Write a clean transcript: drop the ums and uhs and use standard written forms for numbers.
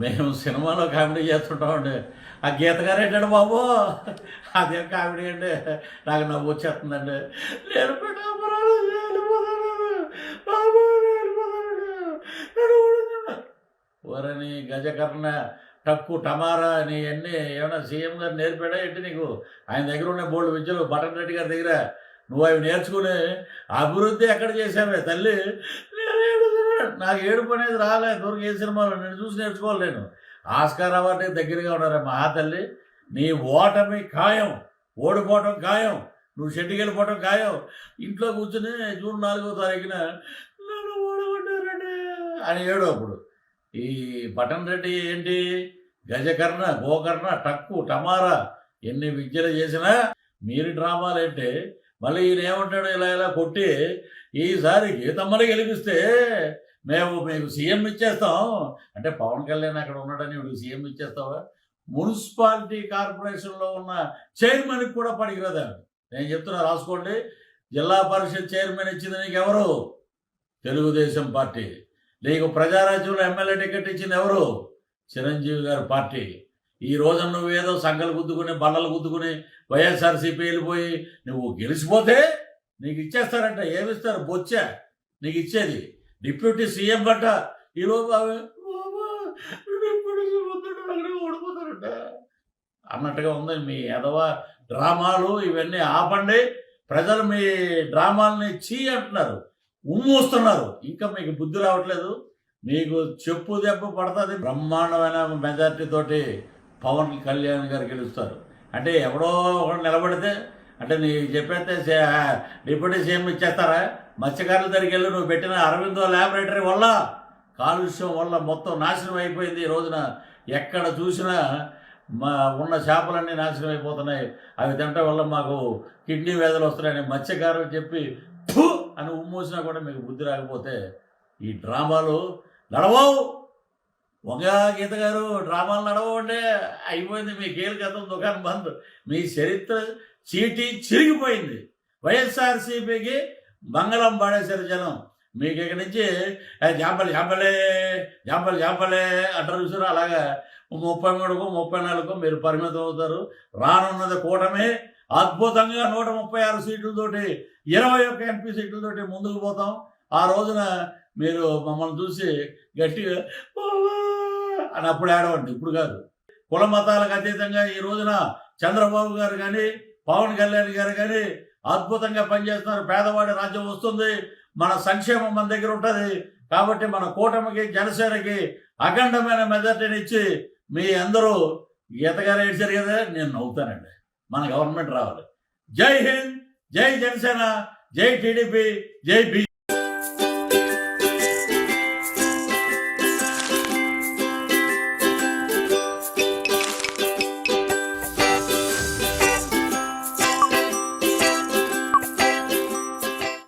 మేము సినిమాలో కామెడీ చేస్తుంటామండి. ఆ గీత గారు ఏంటండి బాబు, అదేం కామెడీ అండి, నాకు నవ్వు వచ్చేస్తుందండి. నేను పిఠాపురాలు వెళ్ళిపోతాను బాబు, ఓరని గజకర్ణ టక్కు టమారా నీ అన్నీ ఏమన్నా సీఎం గారు నేర్పాడా ఏంటి నీకు? ఆయన దగ్గర ఉన్న బోల్డ్ విద్యలు బటన్ రెడ్డి గారి దగ్గర నువ్వు అవి నేర్చుకుని అభివృద్ధి ఎక్కడ చేసావే తల్లి? నాకు ఏడుపు అనేది రాలే దూరకు ఏ సినిమాలో నేను చూసి నేర్చుకోవాలి. నేను ఆస్కార్ అవార్డుకి దగ్గరగా ఉన్నారా మా తల్లి? నీ ఓటమి ఖాయం, ఓడిపోవటం ఖాయం, నువ్వు షెడ్డుకి వెళ్ళిపోవటం ఖాయం. ఇంట్లో కూర్చుని జూన్ 4వ తారీఖున నన్ను ఓడగొట్టారండి అని ఏడు. అప్పుడు ఈ బటన్ రెడ్డి ఏంటి, గజకర్ణ గోకర్ణ టక్కు టమారా ఎన్ని విద్యలు చేసినా మీరు డ్రామాలు ఏంటి? మళ్ళీ ఈయన ఏమంటాడు, ఇలా ఇలా కొట్టి ఈసారి గీతమ్మని గెలిపిస్తే మేము మీకు సీఎం ఇచ్చేస్తాం అంటే పవన్ కళ్యాణ్ అక్కడ ఉన్నాడని వీడికి సీఎం ఇచ్చేస్తావా? మున్సిపాలిటీ కార్పొరేషన్లో ఉన్న చైర్మన్కి కూడా పనికిరాదా? నేను చెప్తున్నా రాసుకోండి. జిల్లా పరిషత్ చైర్మన్ ఇచ్చింది నీకు ఎవరు? తెలుగుదేశం పార్టీ. నీకు ప్రజారాజ్యంలో ఎమ్మెల్యే టికెట్ ఇచ్చింది ఎవరు? చిరంజీవి గారి పార్టీ. ఈ రోజు నువ్వేదో సంఘాలు గుద్దుకుని బల్లలు గుద్దుకుని వైఎస్ఆర్సీపీ వెళ్ళిపోయి నువ్వు గెలిచిపోతే నీకు ఇచ్చేస్తారంట. ఏమిస్తారు? బొచ్చా నీకు ఇచ్చేది. డిప్యూటీ సీఎం గట్ట ఈరోజు ఓడిపోతారంట అన్నట్టుగా ఉంది మీ ఎదవ డ్రామాలు. ఇవన్నీ ఆపండి. ప్రజలు మీ డ్రామాలని చీ అంటున్నారు, ఉమ్మూస్తున్నారు. ఇంకా మీకు బుద్ధి రావట్లేదు. మీకు చెప్పు దెబ్బ పడుతుంది. బ్రహ్మాండమైన మెజార్టీ తోటి పవన్ కళ్యాణ్ గారు గెలుస్తారు. అంటే ఎవడో ఒకటి నిలబడితే అంటే నీ చెప్పేస్తే డిప్యూటీ సీఎం ఇచ్చేస్తారా? మత్స్యకారుల దగ్గరికి వెళ్ళి నువ్వు పెట్టిన అరవిందో ల్యాబొరేటరీ వల్ల, కాలుష్యం వల్ల మొత్తం నాశనం అయిపోయింది. ఈ రోజున ఎక్కడ చూసినా ఉన్న చేపలన్నీ నాశనం అయిపోతున్నాయి. అవి తినటం వల్ల మాకు కిడ్నీ వ్యాధులు వస్తున్నాయని మత్స్యకారులు చెప్పి ఫు అని ఉమ్మూసినా కూడా మీకు బుద్ధి రాకపోతే ఈ డ్రామాలు నడవవు. ఒక గీత గారు డ్రామాలు నడవండి, అయిపోయింది మీ కేలు కథం, దుకాణం బంద్. మీ చరిత్ర చీటీ చిరిగిపోయింది. వైఎస్ఆర్సీపీకి మంగళం పాడేశారు జనం. మీకు ఇక్కడి నుంచి జాంపలే జాంపలే జాంపలే జాంపలే అంటారు చూసారు. అలాగా 33కో 34కో మీరు పరిమితం అవుతారు. రానున్నది కూటమి. అద్భుతంగా 136 సీట్లతోటి 21 ఎంపీ సీట్లతోటి ముందుకు పోతాం. ఆ రోజున మీరు మమ్మల్ని చూసి గట్టిగా అని అప్పుడు ఏడవండి, ఇప్పుడు కాదు. కుల మతాలకు అతీతంగా ఈ రోజున చంద్రబాబు గారు కానీ పవన్ కళ్యాణ్ గారు కానీ అద్భుతంగా పనిచేస్తున్నారు. పేదవాడి రాజ్యం వస్తుంది, మన సంక్షేమం మన దగ్గర ఉంటుంది. కాబట్టి మన కూటమికి జనసేనకి అఖండమైన మెజార్టీని ఇచ్చి మీ అందరూ గీతగారు ఏడ్చారు కదా, నేను నవ్వుతానండి. మన గవర్నమెంట్ రావాలి. జై హింద్, జై జనసేన, జై టీడీపీ, జై బీ.